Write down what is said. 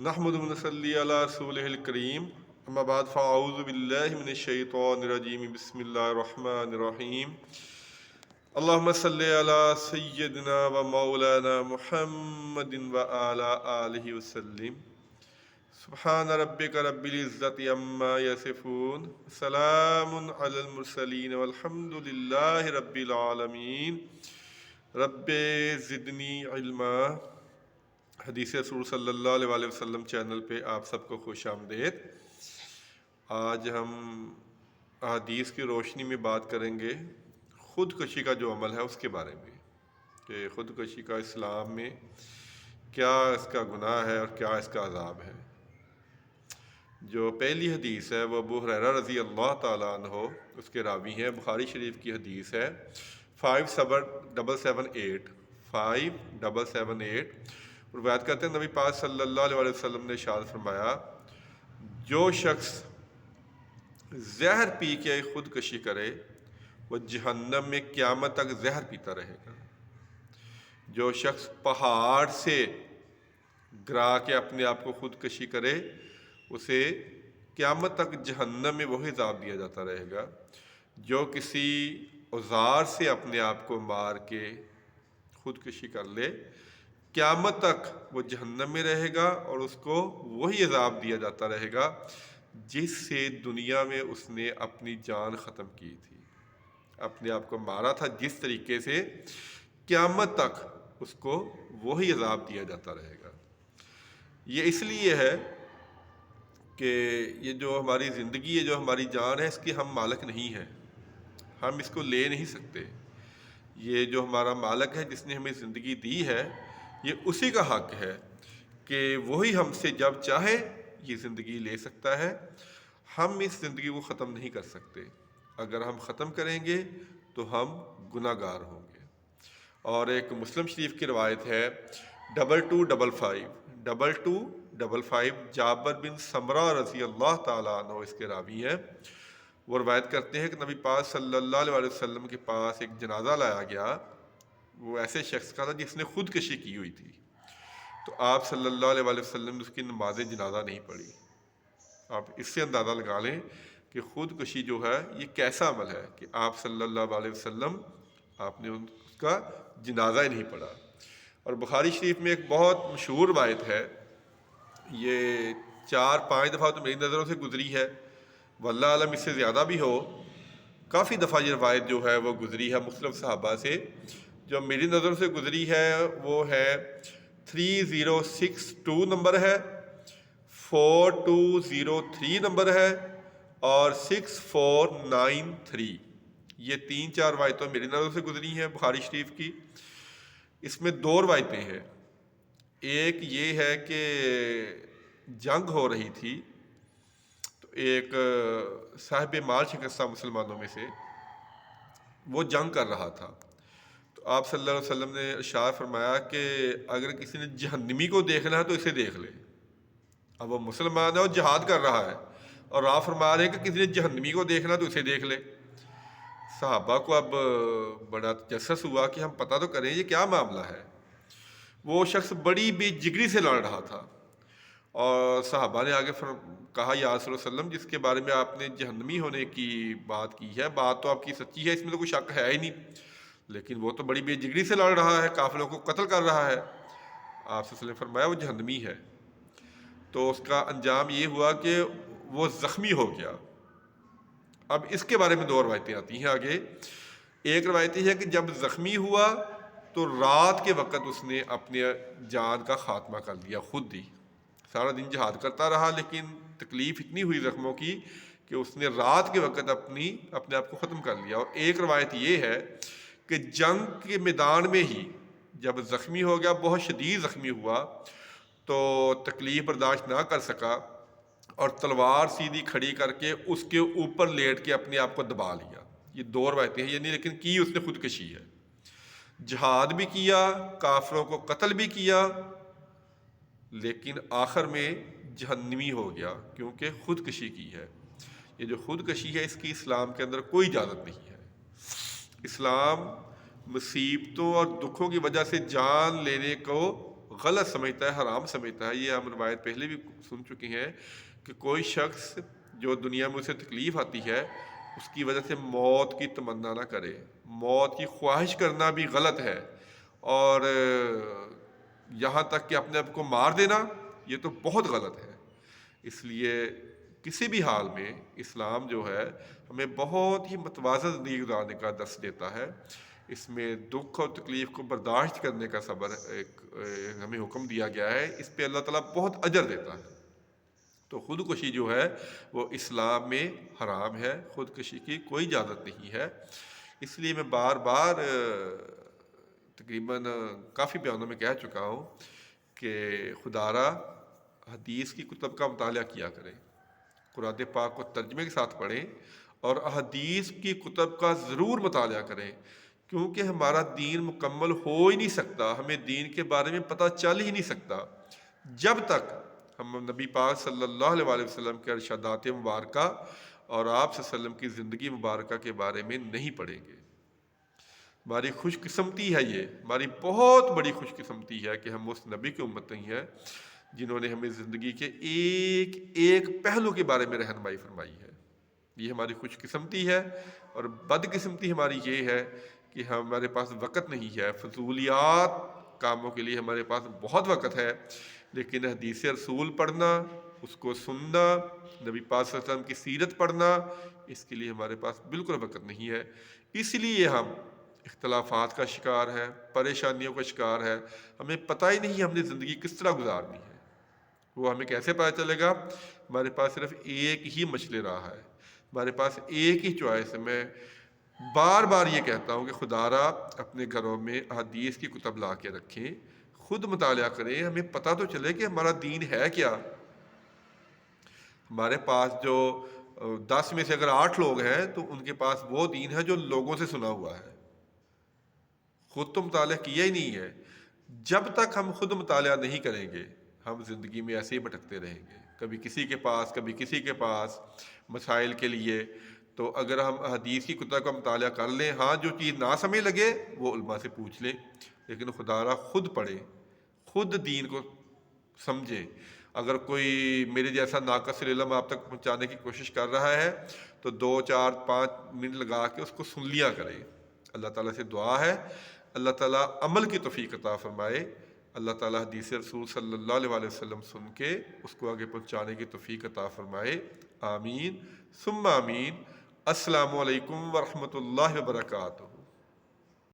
نحمد و نصلی علی رسولہ الکریم اما بعد فاعوذ باللہ من الشیطان الرجیم بسم اللہ الرحمن الرحیم اللہم صلی علی سیدنا و مولانا محمد و علی آلہ وسلم سبحان ربک رب العزت عما یصفون سلام علی المرسلین والحمد للہ رب العالمین رب زدنی علما۔ حدیث رسول صلی اللہ علیہ وسلم چینل پہ آپ سب کو خوش آمدید۔ آج ہم احادیث کی روشنی میں بات کریں گے خودکشی کا جو عمل ہے اس کے بارے میں، کہ خودکشی کا اسلام میں کیا اس کا گناہ ہے اور کیا اس کا عذاب ہے۔ جو پہلی حدیث ہے وہ ابو ہریرہ رضی اللہ تعالیٰ عنہ اس کے راوی ہیں، بخاری شریف کی حدیث ہے 5778 روایت کرتے ہیں نبی پاک صلی اللہ علیہ وسلم نے ارشاد فرمایا، جو شخص زہر پی کے خودکشی کرے وہ جہنم میں قیامت تک زہر پیتا رہے گا۔ جو شخص پہاڑ سے گرا کے اپنے آپ کو خودکشی کرے اسے قیامت تک جہنم میں وہی عذاب دیا جاتا رہے گا۔ جو کسی اوزار سے اپنے آپ کو مار کے خودکشی کر لے قیامت تک وہ جہنم میں رہے گا اور اس کو وہی عذاب دیا جاتا رہے گا جس سے دنیا میں اس نے اپنی جان ختم کی تھی، اپنے آپ کو مارا تھا جس طریقے سے قیامت تک اس کو وہی عذاب دیا جاتا رہے گا۔ یہ اس لیے ہے کہ یہ جو ہماری زندگی ہے، جو ہماری جان ہے، اس کی ہم مالک نہیں ہیں، ہم اس کو لے نہیں سکتے۔ یہ جو ہمارا مالک ہے جس نے ہمیں زندگی دی ہے، یہ اسی کا حق ہے کہ وہی ہم سے جب چاہے یہ زندگی لے سکتا ہے۔ ہم اس زندگی کو ختم نہیں کر سکتے، اگر ہم ختم کریں گے تو ہم گناہ گار ہوں گے۔ اور ایک مسلم شریف کی روایت ہے 2255 جابر بن سمرہ رضی اللہ تعالیٰ عنہ اس کے راوی ہیں۔ وہ روایت کرتے ہیں کہ نبی پاک صلی اللہ علیہ وسلم کے پاس ایک جنازہ لایا گیا، وہ ایسے شخص کا تھا جس نے خودکشی کی ہوئی تھی، تو آپ صلی اللہ علیہ وسلم نے اس کی نماز جنازہ نہیں پڑھی۔ آپ اس سے اندازہ لگا لیں کہ خودکشی جو ہے یہ کیسا عمل ہے کہ آپ صلی اللہ علیہ وسلم آپ نے اس کا جنازہ ہی نہیں پڑھا۔ اور بخاری شریف میں ایک بہت مشہور روایت ہے، یہ 4-5 دفعہ تو میری نظروں سے گزری ہے، واللہ عالم اس سے زیادہ بھی ہو، کافی دفعہ یہ روایت جو ہے وہ گزری ہے مختلف صحابہ سے۔ جو میری نظر سے گزری ہے وہ ہے 3062 نمبر ہے، 4203 نمبر ہے اور 6493۔ یہ 3-4 روایتیں میری نظر سے گزری ہیں بخاری شریف کی۔ اس میں 2 روایتیں ہیں، ایک یہ ہے کہ جنگ ہو رہی تھی تو ایک صاحب مال شخص تھا مسلمانوں میں سے، وہ جنگ کر رہا تھا، تو آپ صلی اللہ علیہ وسلم نے ارشاد فرمایا کہ اگر کسی نے جہنمی کو دیکھنا ہے تو اسے دیکھ لے۔ اب وہ مسلمان ہے اور جہاد کر رہا ہے اور آپ فرما رہے ہیں کہ کسی نے جہنمی کو دیکھنا تو اسے دیکھ لے۔ صحابہ کو اب بڑا تجسس ہوا کہ ہم پتہ تو کریں یہ کیا معاملہ ہے۔ وہ شخص بڑی بے جگری سے لڑ رہا تھا اور صحابہ نے آگے کہا، یا رسول اللہ علیہ وسلم جس کے بارے میں آپ نے جہنمی ہونے کی بات کی ہے، بات تو آپ کی سچی ہے، اس میں تو کوئی شک ہے ہی نہیں، لیکن وہ تو بڑی بے جگری سے لڑ رہا ہے، کافروں کو قتل کر رہا ہے۔ آپ صلی اللہ علیہ وسلم نے فرمایا وہ جہنمی ہے۔ تو اس کا انجام یہ ہوا کہ وہ زخمی ہو گیا۔ اب اس کے بارے میں 2 روایتیں آتی ہیں آگے۔ ایک روایت یہ ہے کہ جب زخمی ہوا تو رات کے وقت اس نے اپنے جان کا خاتمہ کر دیا، خود ہی سارا دن جہاد کرتا رہا لیکن تکلیف اتنی ہوئی زخموں کی کہ اس نے رات کے وقت اپنے آپ کو ختم کر لیا۔ اور ایک روایت یہ ہے کہ جنگ کے میدان میں ہی جب زخمی ہو گیا، بہت شدید زخمی ہوا تو تکلیف برداشت نہ کر سکا اور تلوار سیدھی کھڑی کر کے اس کے اوپر لیٹ کے اپنے آپ کو دبا لیا۔ یہ 2 روایتیں ہیں، یعنی لیکن کی اس نے خودکشی ہے، جہاد بھی کیا، کافروں کو قتل بھی کیا، لیکن آخر میں جہنمی ہو گیا کیونکہ خودکشی کی ہے۔ یہ جو خودکشی ہے اس کی اسلام کے اندر کوئی اجازت نہیں ہے۔ اسلام مصیبتوں اور دکھوں کی وجہ سے جان لینے کو غلط سمجھتا ہے، حرام سمجھتا ہے، یہ ہم روایت پہلے بھی سن چکے ہیں کہ کوئی شخص جو دنیا میں اسے تکلیف آتی ہے اس کی وجہ سے موت کی تمنا نہ کرے۔ موت کی خواہش کرنا بھی غلط ہے، اور یہاں تک کہ اپنے آپ کو مار دینا یہ تو بہت غلط ہے۔ اس لیے کسی بھی حال میں اسلام جو ہے ہمیں بہت ہی متوازن زندگی گزارنے کا درس دیتا ہے۔ اس میں دکھ اور تکلیف کو برداشت کرنے کا صبر ہمیں حکم دیا گیا ہے، اس پہ اللہ تعالیٰ بہت اجر دیتا ہے۔ تو خودکشی جو ہے وہ اسلام میں حرام ہے، خودکشی کی کوئی اجازت نہیں ہے۔ اس لیے میں بار بار تقریباً کافی بیانوں میں کہہ چکا ہوں کہ خدا را حدیث کی کتب کا مطالعہ کیا کریں، قرآن پاک کو ترجمے کے ساتھ پڑھیں، اور احادیث کی کتب کا ضرور مطالعہ کریں، کیونکہ ہمارا دین مکمل ہو ہی نہیں سکتا، ہمیں دین کے بارے میں پتہ چل ہی نہیں سکتا جب تک ہم نبی پاک صلی اللہ علیہ وسلم کے ارشادات مبارکہ اور آپ صلی اللہ علیہ وسلم کی زندگی مبارکہ کے بارے میں نہیں پڑھیں گے۔ ہماری خوش قسمتی ہے، یہ ہماری بہت بڑی خوش قسمتی ہے کہ ہم اس نبی کی امت نہیں ہیں جنہوں نے ہمیں زندگی کے ایک ایک پہلو کے بارے میں رہنمائی فرمائی ہے۔ یہ ہماری خوش قسمتی ہے، اور بد قسمتی ہماری یہ ہے کہ ہمارے پاس وقت نہیں ہے۔ فضولیات کاموں کے لیے ہمارے پاس بہت وقت ہے، لیکن حدیث رسول پڑھنا، اس کو سننا، نبی پاک صلی اللہ علیہ وسلم کی سیرت پڑھنا، اس کے لیے ہمارے پاس بالکل وقت نہیں ہے۔ اس لیے ہم اختلافات کا شکار ہے، پریشانیوں کا شکار ہے، ہمیں پتہ ہی نہیں ہم نے زندگی کس طرح گزارنی ہے۔ وہ ہمیں کیسے پتہ چلے گا؟ ہمارے پاس صرف ایک ہی مشل راہ ہے، ہمارے پاس ایک ہی چوائس ہے۔ میں بار بار یہ کہتا ہوں کہ خدا را اپنے گھروں میں احادیث کی کتب لا کے رکھیں، خود مطالعہ کریں، ہمیں پتہ تو چلے کہ ہمارا دین ہے کیا۔ ہمارے پاس جو 10 میں سے اگر 8 لوگ ہیں تو ان کے پاس وہ دین ہے جو لوگوں سے سنا ہوا ہے، خود تو مطالعہ کیا ہی نہیں ہے۔ جب تک ہم خود مطالعہ نہیں کریں گے ہم زندگی میں ایسے ہی بھٹکتے رہیں گے، کبھی کسی کے پاس کبھی کسی کے پاس مسائل کے لیے۔ تو اگر ہم حدیث کی کتب کا مطالعہ کر لیں، ہاں جو چیز نہ سمجھ لگے وہ علماء سے پوچھ لیں، لیکن خدا را خود پڑھیں، خود دین کو سمجھیں۔ اگر کوئی میرے جیسا ناقص علم آپ تک پہنچانے کی کوشش کر رہا ہے تو 2 4 5 منٹ لگا کے اس کو سن لیا کریں۔ اللہ تعالیٰ سے دعا ہے اللہ تعالیٰ عمل کی توفیق عطا فرمائے، اللہ تعالیٰ حدیث رسول صلی اللہ علیہ وسلم سن کے اس کو آگے پہنچانے کی توفیق عطا فرمائے، آمین ثم آمین۔ السلام علیکم ورحمۃ اللہ وبرکاتہ۔